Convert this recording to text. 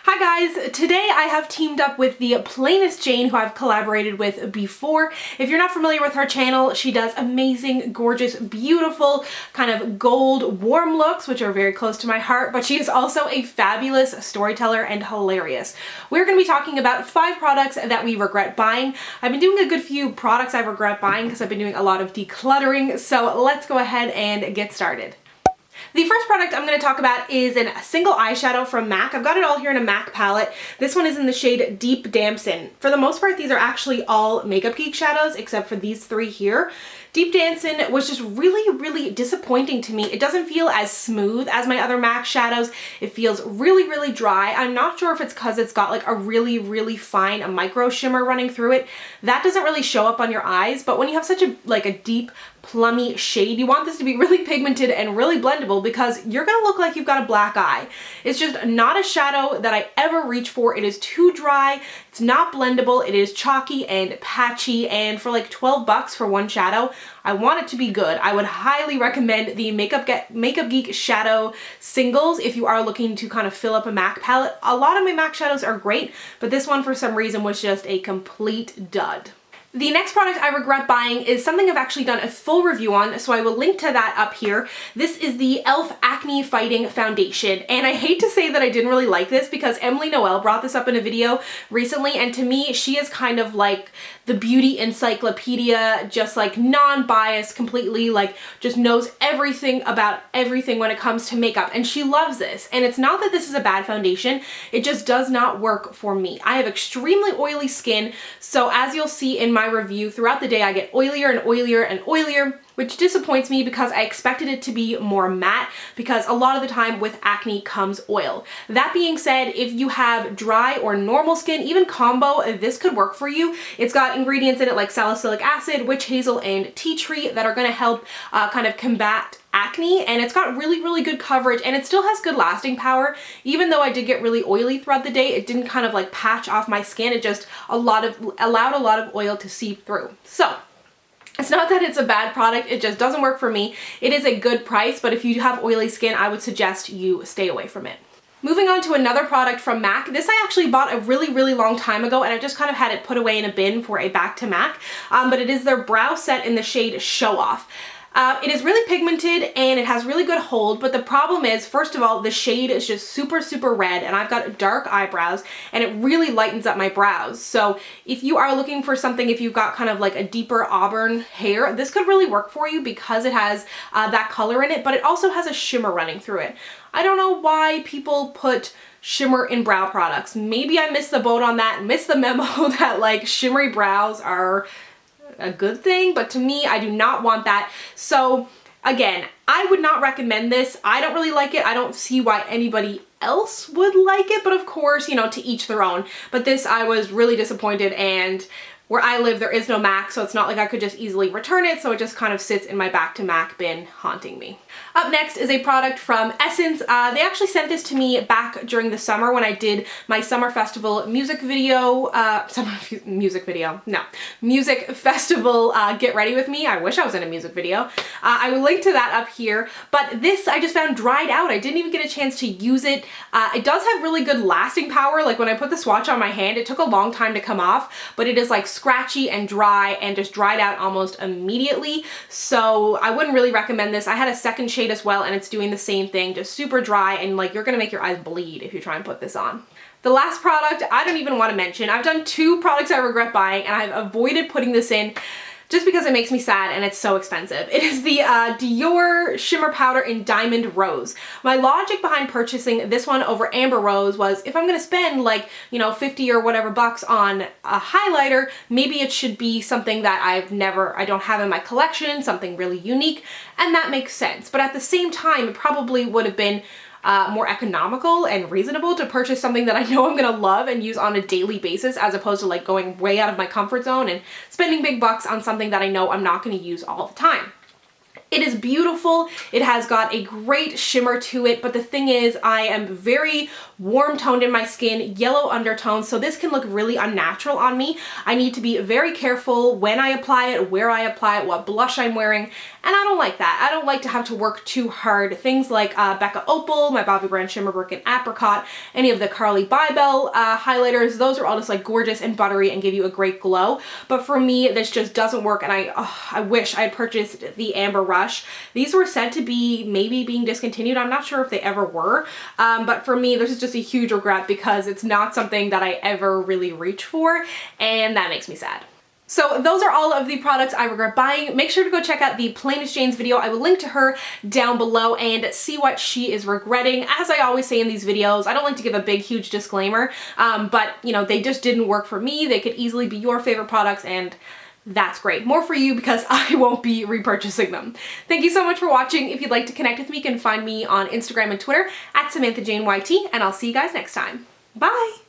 Hi guys, today I have teamed up with the Plainest Jane, who I've collaborated with before. If you're not familiar with her channel, she does amazing, gorgeous, beautiful, kind of gold, warm looks, which are very close to my heart, but she is also a fabulous storyteller and hilarious. We're going to be talking about 5 products that we regret buying. I've been doing a good few products I regret buying because I've been doing a lot of decluttering, so let's go ahead and get started. The first product I'm going to talk about is a single eyeshadow from MAC. I've got it all here in a MAC palette. This one is in the shade Deep Damson. For the most part, these are actually all Makeup Geek shadows, except for these 3 here. Deep Damson was just really disappointing to me. It doesn't feel as smooth as my other MAC shadows. It feels really dry. I'm not sure if it's because it's got like a really fine micro shimmer running through it. That doesn't really show up on your eyes, but when you have such a deep plummy shade, you want this to be really pigmented and really blendable because you're gonna look like you've got a black eye. It's just not a shadow that I ever reach for. It is too dry, it's not blendable, it is chalky and patchy, and for like 12 bucks for one shadow, I want it to be good. I would highly recommend the Makeup Geek shadow singles if you are looking to kind of fill up a MAC palette. A lot of my MAC shadows are great, but this one for some reason was just a complete dud. The next product I regret buying is something I've actually done a full review on, so I will link to that up here. This is the e.l.f. Acne Fighting Foundation, and I hate to say that I didn't really like this because Emily Noel brought this up in a video recently, and to me, she is kind of like the beauty encyclopedia, just like non-biased, completely like just knows everything about everything when it comes to makeup, and she loves this. And it's not that this is a bad foundation, it just does not work for me. I have extremely oily skin, so as you'll see in my review, throughout the day I get oilier and oilier and oilier, which disappoints me because I expected it to be more matte, because a lot of the time with acne comes oil. That being said, if you have dry or normal skin, even combo, this could work for you. It's got ingredients in it like salicylic acid, witch hazel, and tea tree that are going to help kind of combat acne, and it's got really good coverage, and it still has good lasting power. Even though I did get really oily throughout the day, it didn't kind of like patch off my skin. It just allowed a lot of oil to seep through. So it's not that it's a bad product, it just doesn't work for me. It is a good price, but if you have oily skin, I would suggest you stay away from it. Moving on to another product from MAC. This I actually bought a really long time ago, and I just kind of had it put away in a bin for a back to MAC, but it is their brow set in the shade Show Off. It is really pigmented and it has really good hold, but the problem is, first of all, the shade is just super red, and I've got dark eyebrows and it really lightens up my brows. So if you are looking for something, if you've got kind of like a deeper auburn hair, this could really work for you because it has that color in it, but it also has a shimmer running through it. I don't know why people put shimmer in brow products. Maybe I missed the boat on that, missed the memo that like shimmery brows are a good thing, but to me, I do not want that. So again, I would not recommend this. I don't really like it. I don't see why anybody else would like it, but of course, you know, to each their own. But this, I was really disappointed, and where I live, there is no MAC, so it's not like I could just easily return it, so it just kind of sits in my back to MAC bin haunting me. Up next is a product from Essence. They actually sent this to me back during the summer when I did my summer festival music video, music festival Get Ready With Me. I wish I was in a music video. I will link to that up here, but this I just found dried out. I didn't even get a chance to use it. It does have really good lasting power. Like when I put the swatch on my hand, it took a long time to come off, but it is like scratchy and dry and just dried out almost immediately. So I wouldn't really recommend this. I had a second shade as well, and it's doing the same thing, just super dry, and like you're gonna make your eyes bleed if you try and put this on. The last product I don't even want to mention. I've done 2 products I regret buying, and I've avoided putting this in just because it makes me sad and it's so expensive. It is the Dior Shimmer Powder in Diamond Rose. My logic behind purchasing this one over Amber Rose was, if I'm gonna spend like, you know, 50 or whatever bucks on a highlighter, maybe it should be something that I don't have in my collection, something really unique, and that makes sense. But at the same time, it probably would have been more economical and reasonable to purchase something that I know I'm gonna love and use on a daily basis, as opposed to like going way out of my comfort zone and spending big bucks on something that I know I'm not gonna use all the time. It is beautiful. It has got a great shimmer to it, but the thing is I am very warm toned in my skin, yellow undertones, so this can look really unnatural on me. I need to be very careful when I apply it, where I apply it, what blush I'm wearing, and I don't like that. I don't like to have to work too hard. Things like Becca Opal, my Bobbi Brown Shimmer Brick and Apricot, any of the Carly Bybel highlighters, those are all just like gorgeous and buttery and give you a great glow. But for me, this just doesn't work, and I wish I had purchased the Amber Rush. These were said to be maybe being discontinued. I'm not sure if they ever were, but for me, this is just a huge regret because it's not something that I ever really reach for, and that makes me sad. So those are all of the products I regret buying. Make sure to go check out the Plainest Jane's video. I will link to her down below and see what she is regretting. As I always say in these videos, I don't like to give a big, huge disclaimer, but you know, they just didn't work for me. They could easily be your favorite products, and that's great. More for you because I won't be repurchasing them. Thank you so much for watching. If you'd like to connect with me, you can find me on Instagram and Twitter at SamanthaJaneYT, and I'll see you guys next time. Bye!